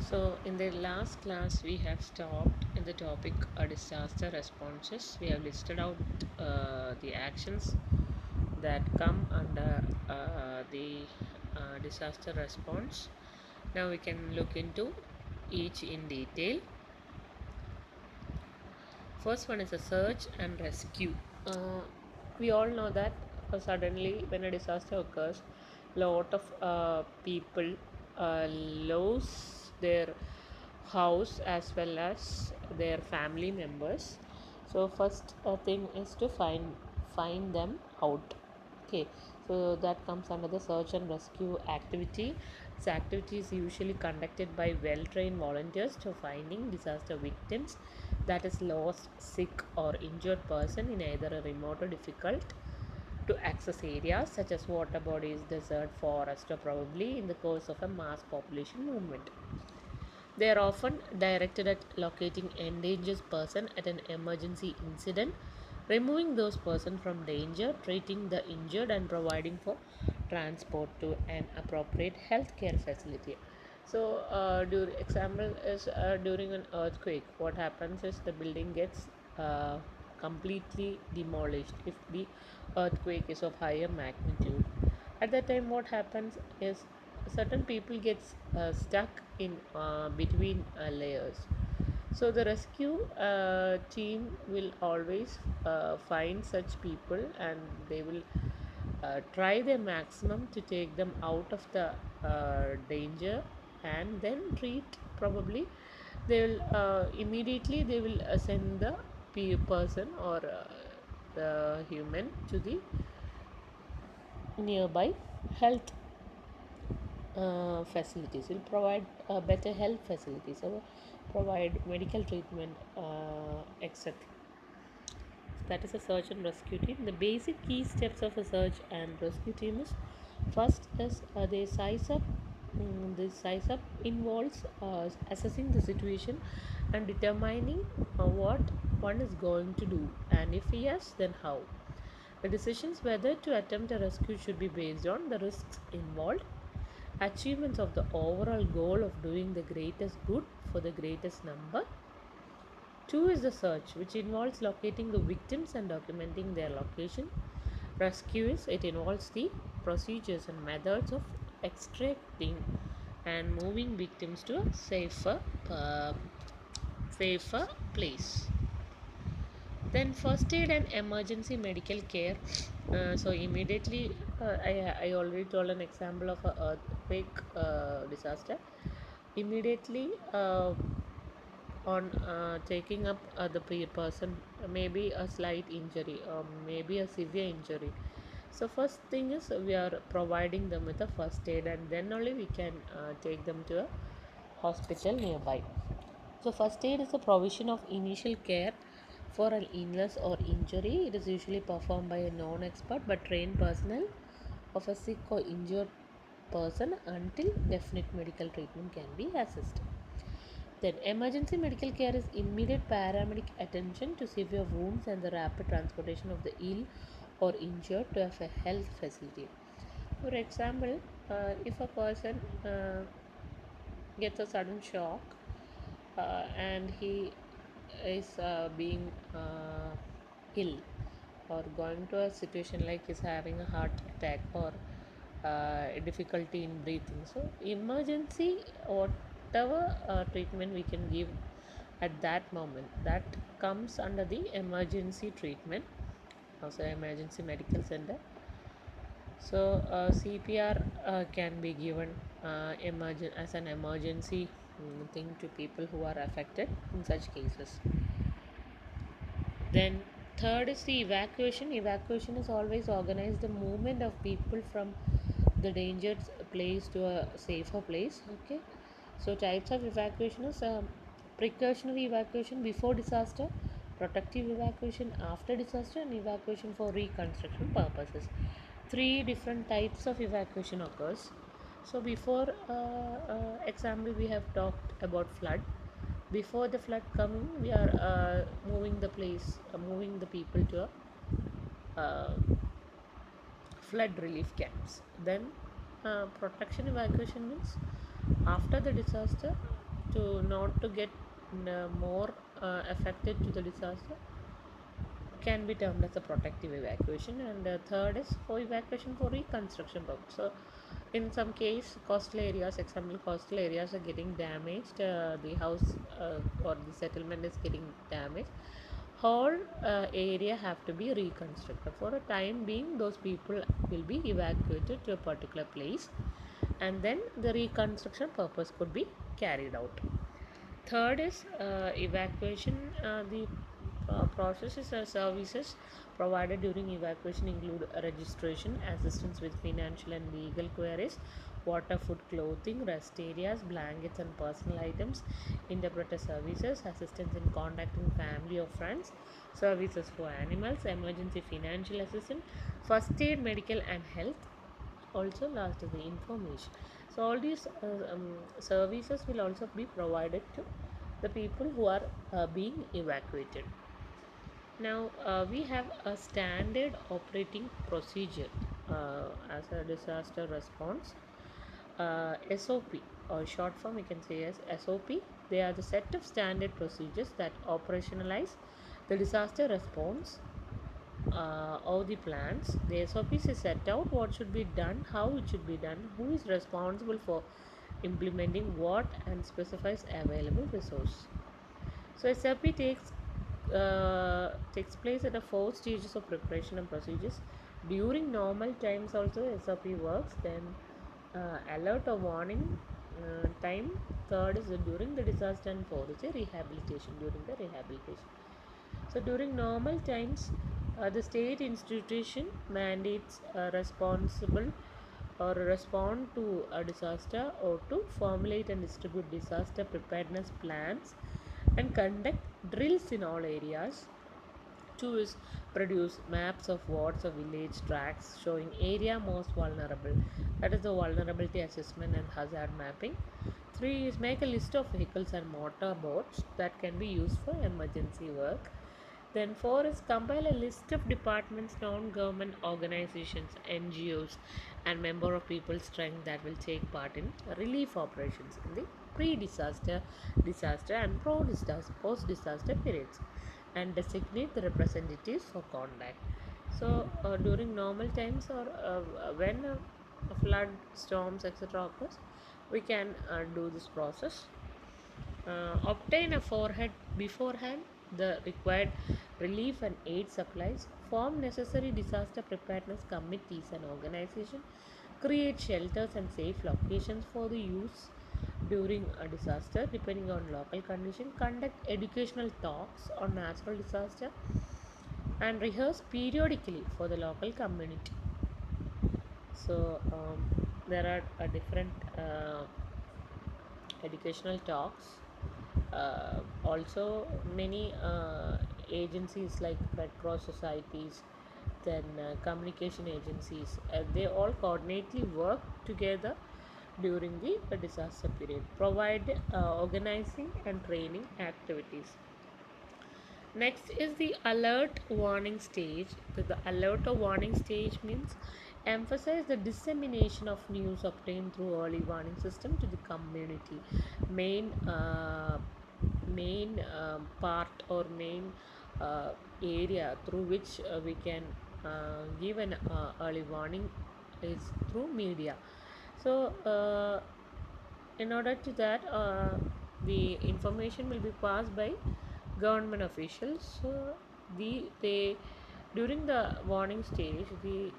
So, in the last class, we have stopped in the topic disaster responses. We have listed out the actions that come under the disaster response. Now, we can look into each in detail. First one is a search and rescue. Uh, we all know that suddenly, when a disaster occurs, lot of people lose their house as well as their family members. So first thing is to find them out. Okay, so that comes under the search and rescue activity. This activity is usually conducted by well-trained volunteers to finding disaster victims, that is lost, sick or injured person in either a remote or difficult to access areas such as water bodies, desert, forest, or probably in the course of a mass population movement. They are often directed at locating endangered person at an emergency incident, removing those persons from danger, treating the injured, and providing for transport to an appropriate healthcare facility. So, example is during an earthquake, what happens is the building gets completely demolished if the earthquake is of higher magnitude. At that time, what happens is certain people gets stuck in between layers. So the rescue team will always find such people, and they will try their maximum to take them out of the danger, and then treat, probably they will immediately they will send the person or the human to the nearby health facilities. Will provide better health facilities or provide medical treatment, etc. That is a search and rescue team. The basic key steps of a search and rescue team is, first is they size up. The size up involves assessing the situation and determining what one is going to do, and if yes, then how. The decisions whether to attempt a rescue should be based on the risks involved, achievements of the overall goal of doing the greatest good for the greatest number. Two is the search, which involves locating the victims and documenting their location. Rescue is, it involves the procedures and methods of extracting and moving victims to a uh, safer place. Then first aid and emergency medical care. So immediately, I already told an example of a earthquake disaster. Immediately, on taking up the person, maybe a slight injury or maybe a severe injury. So first thing is we are providing them with a first aid, and then only we can take them to a hospital nearby. So first aid is the provision of initial care for an illness or injury. It is usually performed by a non-expert but trained personnel of a sick or injured person until definite medical treatment can be assessed. Then emergency medical care is immediate paramedic attention to severe wounds and the rapid transportation of the ill or injured to a health facility. For example, if a person gets a sudden shock, and he is being ill or going to a situation like he's having a heart attack or difficulty in breathing, so emergency, whatever treatment we can give at that moment, that comes under the emergency treatment, also emergency medical center. So CPR can be given as an emergency thing to people who are affected in such cases. Then third is the evacuation. Evacuation is always organized the movement of people from the dangerous place to a safer place. Okay, so types of evacuation is precautionary evacuation before disaster, protective evacuation after disaster, and evacuation for reconstruction purposes. Three different types of evacuation occurs. So before example, we have talked about flood. Before the flood coming, we are moving the people to a flood relief camps. Then protection evacuation means after the disaster, to not to get more affected to the disaster can be termed as a protective evacuation. And third is for evacuation for reconstruction purpose. So in some case coastal areas, example coastal areas are getting damaged, the house or the settlement is getting damaged, whole area have to be reconstructed. For a time being, those people will be evacuated to a particular place, and then the reconstruction purpose could be carried out. Third is evacuation. The processes or services provided during evacuation include registration, assistance with financial and legal queries, water, food, clothing, rest areas, blankets and personal items, interpreter services, assistance in contacting family or friends, services for animals, emergency financial assistance, first aid, medical and health. Also last is the information. So all these services will also be provided to the people who are being evacuated. Now we have a standard operating procedure as a disaster response, SOP, or short form we can say as SOP. They are the set of standard procedures that operationalize the disaster response of the plans. The SOPs is set out what should be done, how it should be done, who is responsible for implementing what, and specifies available resource. So SOP takes place at the four stages of preparation and procedures. During normal times also SOP works. Then alert or warning time. Third is during the disaster, and fourth is rehabilitation, during the rehabilitation. So during normal times, the state institution mandates responsible or respond to a disaster or to formulate and distribute disaster preparedness plans and conduct drills in all areas. Two is produce maps of wards or village tracts showing area most vulnerable. That is the vulnerability assessment and hazard mapping. Three is make a list of vehicles and motor boats that can be used for emergency work. Then four is compile a list of departments, non-government organizations, NGOs, and member of people's strength that will take part in relief operations in the pre-disaster, disaster, and post-disaster periods, and designate the representatives for contact. So during normal times or when a flood, storms, etc. occurs, we can do this process. Obtain a forehead beforehand the required relief and aid supplies, form necessary disaster preparedness committees and organizations, create shelters and safe locations for the use during a disaster depending on local condition, conduct educational talks on natural disaster, and rehearse periodically for the local community. So there are different educational talks. Also, many agencies like Red Cross societies, then communication agencies, they all coordinately work together during the disaster period, provide organizing and training activities. Next is the alert warning stage. The alert or warning stage means emphasize the dissemination of news obtained through early warning system to the community. Main part or main area through which we can give an early warning is through media. So in order to that, the information will be passed by government officials. So they during the warning stage, the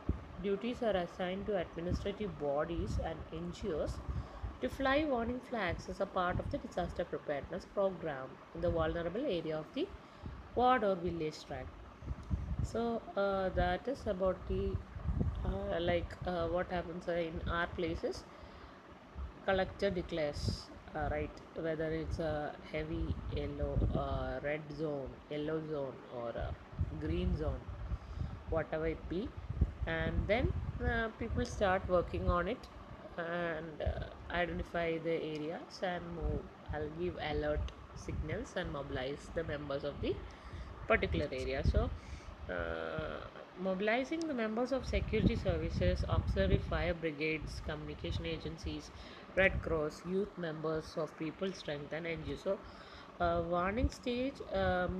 duties are assigned to administrative bodies and NGOs to fly warning flags as a part of the disaster preparedness program in the vulnerable area of the ward or village tract. So that is about the what happens in our places. Collector declares right whether it's a heavy yellow, red zone, yellow zone, or a green zone, whatever it be, and then people start working on it and identify the areas and move. I'll give alert signals and mobilize the members of the particular area. So uh, mobilizing the members of security services, auxiliary fire brigades, communication agencies, Red Cross, youth members of People Strength, and NGO. So, warning stage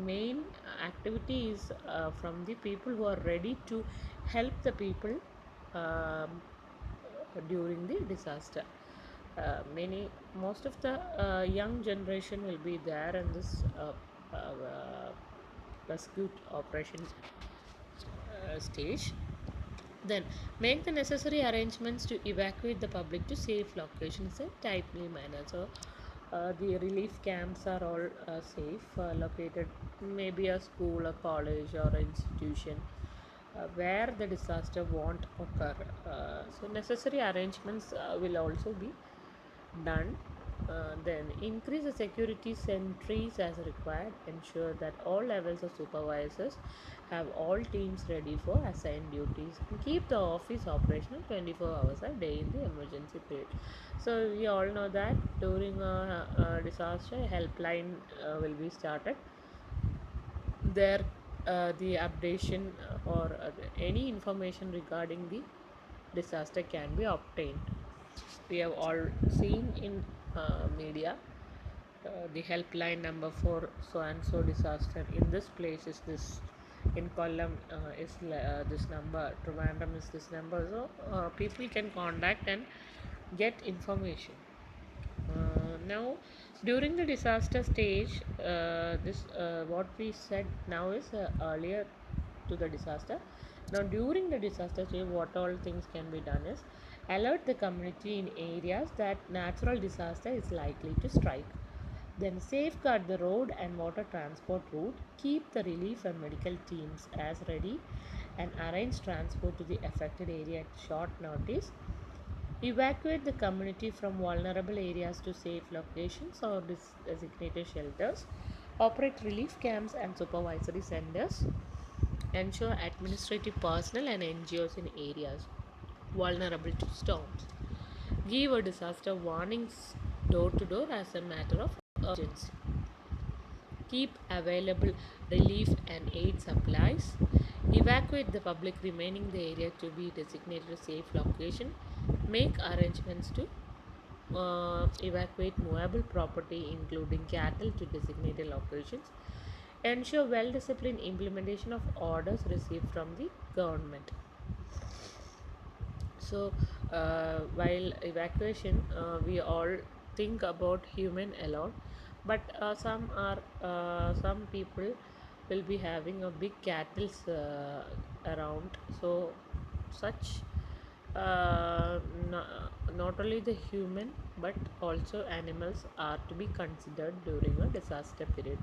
main activity is from the people who are ready to help the people um, during the disaster. Many Most of the young generation will be there in this rescue operation stage. Then make the necessary arrangements to evacuate the public to safe locations in timely manner. So the relief camps are all safe, located maybe a school, a college, or an institution where the disaster won't occur. So necessary arrangements will also be done. Then increase the security sentries as required. Ensure that all levels of supervisors have all teams ready for assigned duties. And keep the office operational 24 hours a day in the emergency period. So we all know that during a disaster, a helpline will be started. There, the updation or any information regarding the disaster can be obtained. We have all seen in media the helpline number for so and so disaster in this place is this, in Kollam is this number, Trivandrum is this number. So people can contact and get information. Now during the disaster stage, this what we said now is earlier to the disaster. Now during the disaster stage, what all things can be done is alert the community in areas that natural disaster is likely to strike. Then safeguard the road and water transport route, keep the relief and medical teams as ready, and arrange transport to the affected area at short notice. Evacuate the community from vulnerable areas to safe locations or designated shelters. Operate relief camps and supervisory centers. Ensure administrative personnel and NGOs in areas vulnerable to storms. Give a disaster warnings door to door as a matter of urgency. Keep available relief and aid supplies. Evacuate the public remaining the area to be designated a safe location. Make arrangements to evacuate movable property, including cattle, to designated locations. Ensure well disciplined implementation of orders received from the government. So, while evacuation, we all think about human alone, but some people will be having a big cattle around. So, such not only the human but also animals are to be considered during a disaster period.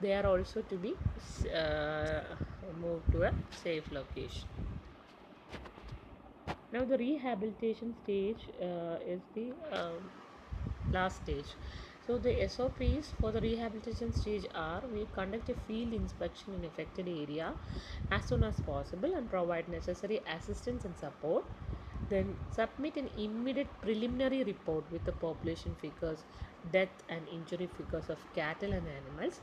They are also to be uh, moved to a safe location. Now the rehabilitation stage is the last stage. So the SOPs for the rehabilitation stage are: we conduct a field inspection in affected area as soon as possible and provide necessary assistance and support. Then submit an immediate preliminary report with the population figures, death and injury figures of cattle and animals,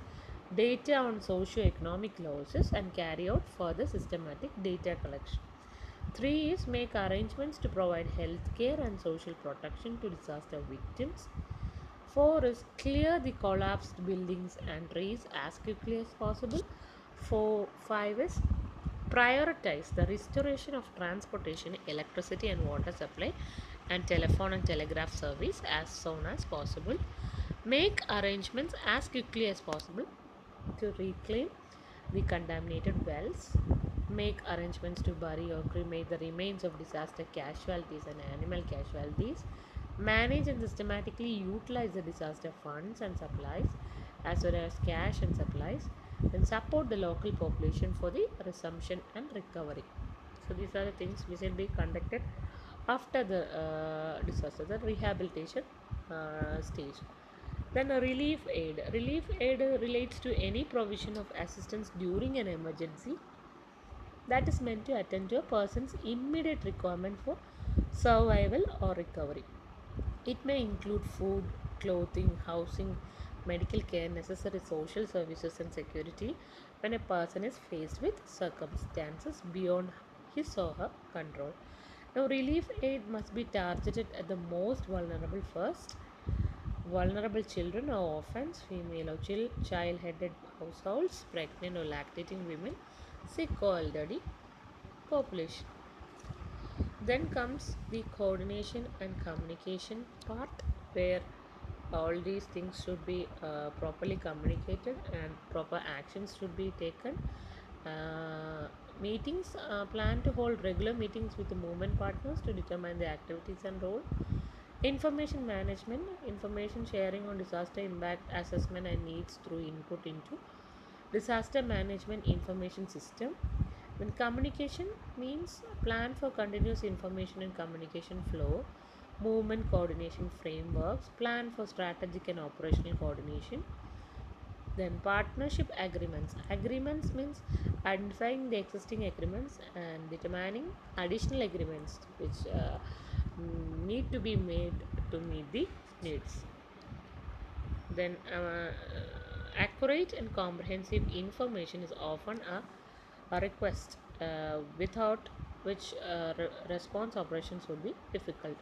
data on socio-economic losses, and carry out further systematic data collection. 3 is make arrangements to provide health care and social protection to disaster victims. 4 is clear the collapsed buildings and trees as quickly as possible. 5 is prioritize the restoration of transportation, electricity and water supply, and telephone and telegraph service as soon as possible. Make arrangements as quickly as possible to reclaim the contaminated wells. Make arrangements to bury or cremate the remains of disaster casualties and animal casualties. Manage and systematically utilize the disaster funds and supplies as well as cash and supplies. Then support the local population for the resumption and recovery. So these are the things which will be conducted after the disaster, the rehabilitation stage. Then a relief aid. Relief aid relates to any provision of assistance during an emergency that is meant to attend to a person's immediate requirement for survival or recovery. It may include food, clothing, housing, medical care, necessary social services, and security when a person is faced with circumstances beyond his or her control. Now, relief aid must be targeted at the most vulnerable first. Vulnerable children or orphans, female or child-headed households, pregnant or lactating women, sick or elderly population. Then comes the coordination and communication part, where all these things should be properly communicated and proper actions should be taken. Uh, Meetings plan to hold regular meetings with the movement partners to determine the activities and role. Information management, information sharing on disaster impact assessment and needs through input into disaster management information system. When communication means plan for continuous information and communication flow, movement coordination frameworks, plan for strategic and operational coordination. Then partnership agreements. Agreements means identifying the existing agreements and determining additional agreements which need to be made to meet the needs. Then accurate and comprehensive information is often a request, without which response operations would be difficult.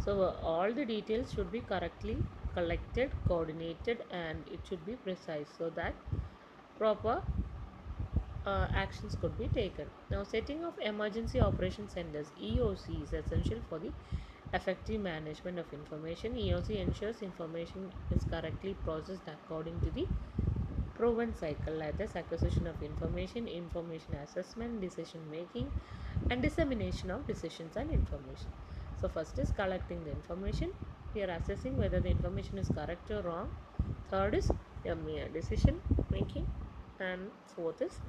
So all the details should be correctly collected, coordinated, and it should be precise so that proper actions could be taken. Now, setting of emergency operation centers (EOC) is essential for the effective management of information. EOC ensures information is correctly processed according to the proven cycle, like this acquisition of information, information assessment, decision making, and dissemination of decisions and information. So first is collecting the information. We are assessing whether the information is correct or wrong. Third is decision making, and fourth is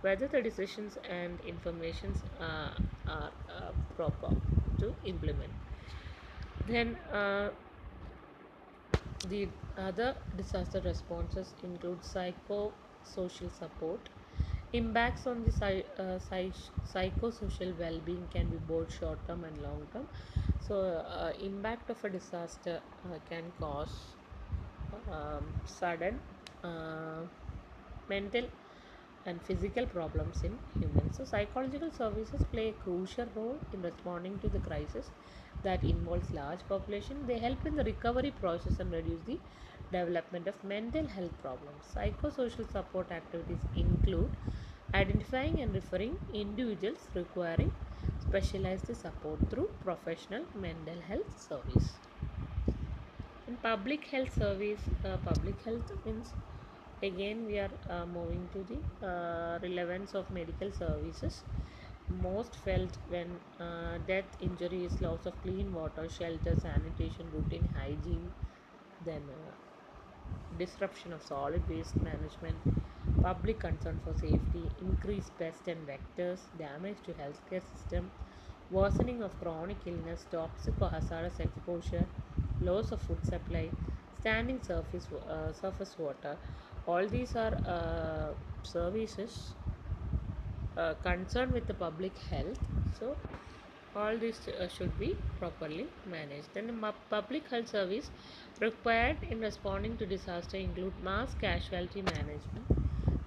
whether the decisions and informations are proper to implement. Then the other disaster responses include psychosocial support. Impacts on the psychosocial well-being can be both short-term and long-term. So, impact of a disaster can cause sudden uh, mental and physical problems in humans. So, psychological services play a crucial role in responding to the crisis that involves large population. They help in the recovery process and reduce the development of mental health problems. Psychosocial support activities include identifying and referring individuals requiring specialized support through professional mental health service. In public health service, public health means again we are moving to the relevance of medical services, most felt when death, injuries, loss of clean water, shelter, sanitation, routine hygiene, then disruption of solid waste management, public concern for safety, increased pests and vectors, damage to healthcare system, worsening of chronic illness, toxic or hazardous exposure, loss of food supply, standing surface water. All these are services concerned with the public health. So all this should be properly managed. Then the public health service required in responding to disaster include mass casualty management,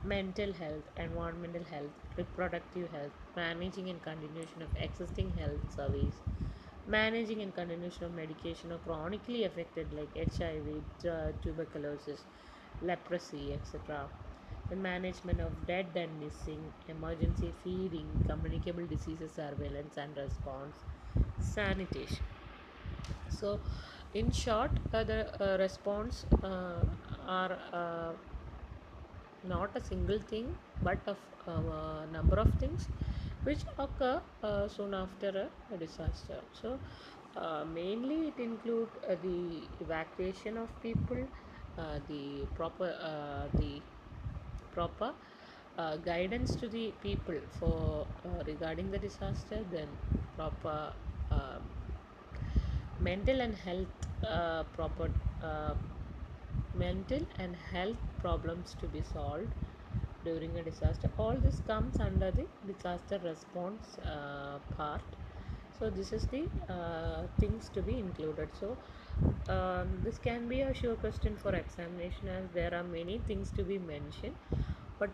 mental health, environmental health, reproductive health, managing and continuation of existing health service, managing and continuation of medication of chronically affected like HIV, tuberculosis, leprosy, etc. The management of dead and missing, emergency feeding, communicable diseases surveillance and response, sanitation. So, in short, the response are not a single thing but of a number of things which occur soon after a disaster. So, mainly it include the evacuation of people, the proper guidance to the people for regarding the disaster, then proper um, mental and health proper uh, mental and health problems to be solved during a disaster. All this comes under the disaster response part. So this is the things to be included. So this can be a sure question for examination as there are many things to be mentioned, but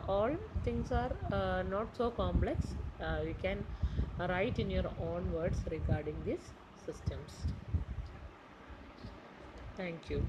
all things are not so complex. We can write in your own words regarding these systems. Thank you.